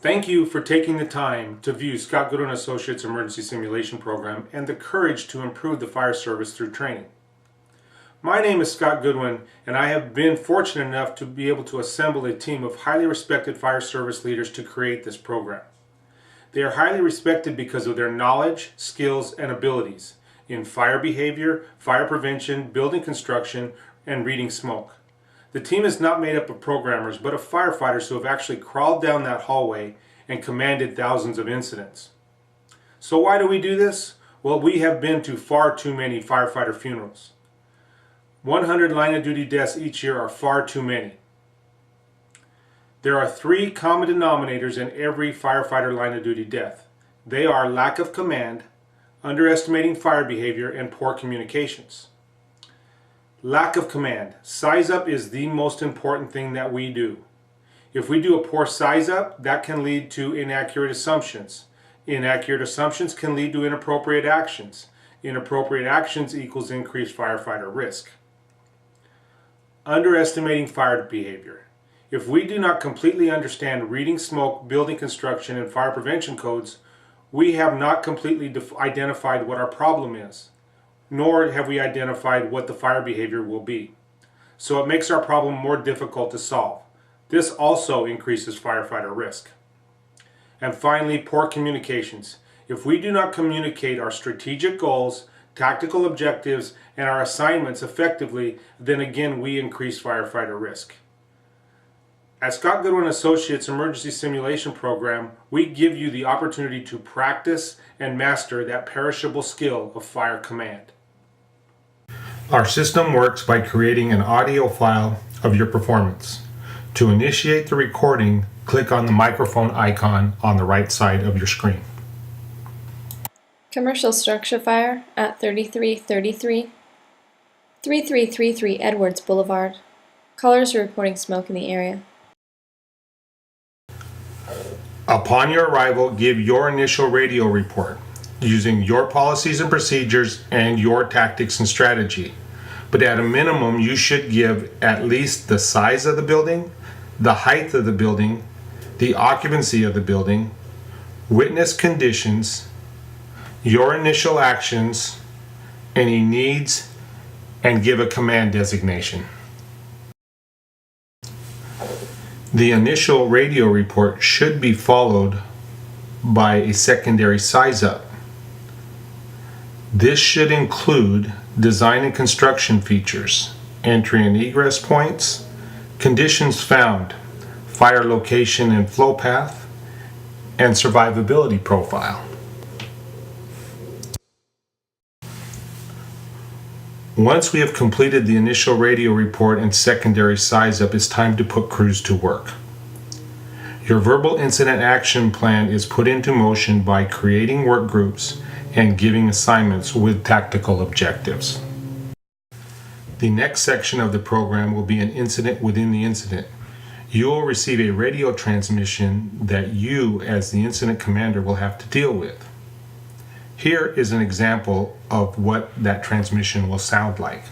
Thank you for taking the time to view Scott Goodwin Associates Emergency Simulation Program and the courage to improve the fire service through training. My name is Scott Goodwin, and I have been fortunate enough to be able to assemble a team of highly respected fire service leaders to create this program. They are highly respected because of their knowledge, skills, and abilities in fire behavior, fire prevention, building construction, and reading smoke. The team is not made up of programmers, but of firefighters who have actually crawled down that hallway and commanded thousands of incidents. So why do we do this? Well, we have been to far too many firefighter funerals. 100 line of duty deaths each year are far too many. There are three common denominators in every firefighter line of duty death. They are lack of command, underestimating fire behavior, and poor communications. Lack of command. Size up is the most important thing that we do. If we do a poor size up, that can lead to inaccurate assumptions. Inaccurate assumptions can lead to inappropriate actions. Inappropriate actions equals increased firefighter risk. Underestimating fire behavior. If we do not completely understand reading smoke, building construction, and fire prevention codes, we have not completely identified what our problem is, nor have we identified what the fire behavior will be. So it makes our problem more difficult to solve. This also increases firefighter risk. And finally, poor communications. If we do not communicate our strategic goals, tactical objectives, and our assignments effectively, then again we increase firefighter risk. At Scott Goodwin Associates Emergency Simulation Program, we give you the opportunity to practice and master that perishable skill of fire command. Our system works by creating an audio file of your performance. To initiate the recording, click on the microphone icon on the right side of your screen. Commercial structure fire at 3333 Edwards Boulevard. Callers are reporting smoke in the area. Upon your arrival, give your initial radio report using your policies and procedures and your tactics and strategy. But at a minimum, you should give at least the size of the building, the height of the building, the occupancy of the building, witness conditions, your initial actions, any needs, and give a command designation. The initial radio report should be followed by a secondary size up. This should include design and construction features, entry and egress points, conditions found, fire location and flow path, and survivability profile. Once we have completed the initial radio report and secondary size up, it's time to put crews to work. Your verbal incident action plan is put into motion by creating work groups and giving assignments with tactical objectives. The next section of the program will be an incident within the incident. You will receive a radio transmission that you, as the incident commander, will have to deal with. Here is an example of what that transmission will sound like.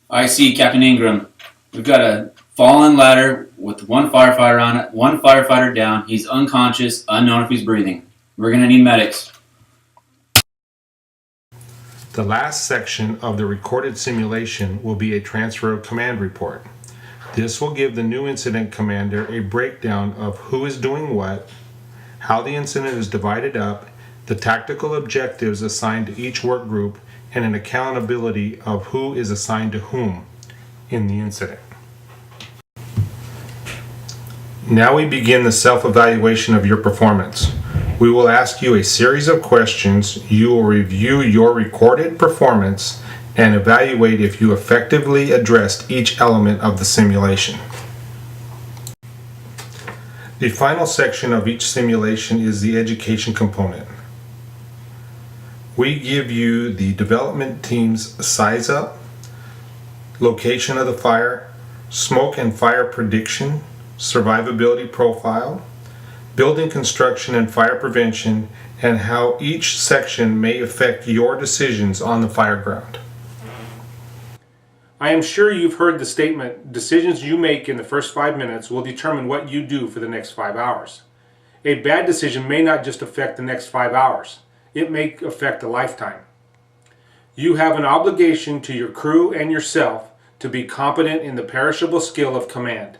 I see Captain Ingram. We've got a fallen ladder with one firefighter on it, one firefighter down. He's unconscious, unknown if he's breathing. We're going to need medics. The last section of the recorded simulation will be a transfer of command report. This will give the new incident commander a breakdown of who is doing what, how the incident is divided up, the tactical objectives assigned to each work group, and an accountability of who is assigned to whom in the incident. Now we begin the self-evaluation of your performance. We will ask you a series of questions. You will review your recorded performance and evaluate if you effectively addressed each element of the simulation. The final section of each simulation is the education component. We give you the development team's size up, location of the fire, smoke and fire prediction, survivability profile, building construction and fire prevention, and how each section may affect your decisions on the fire ground. I am sure you've heard the statement, decisions you make in the first 5 minutes will determine what you do for the next 5 hours. A bad decision may not just affect the next 5 hours. It may affect a lifetime. You have an obligation to your crew and yourself to be competent in the perishable skill of command.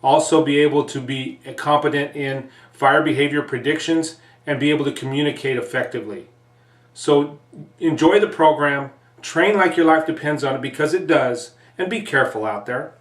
Also be able to be competent in fire behavior predictions and be able to communicate effectively. So enjoy the program, train like your life depends on it because it does, and be careful out there.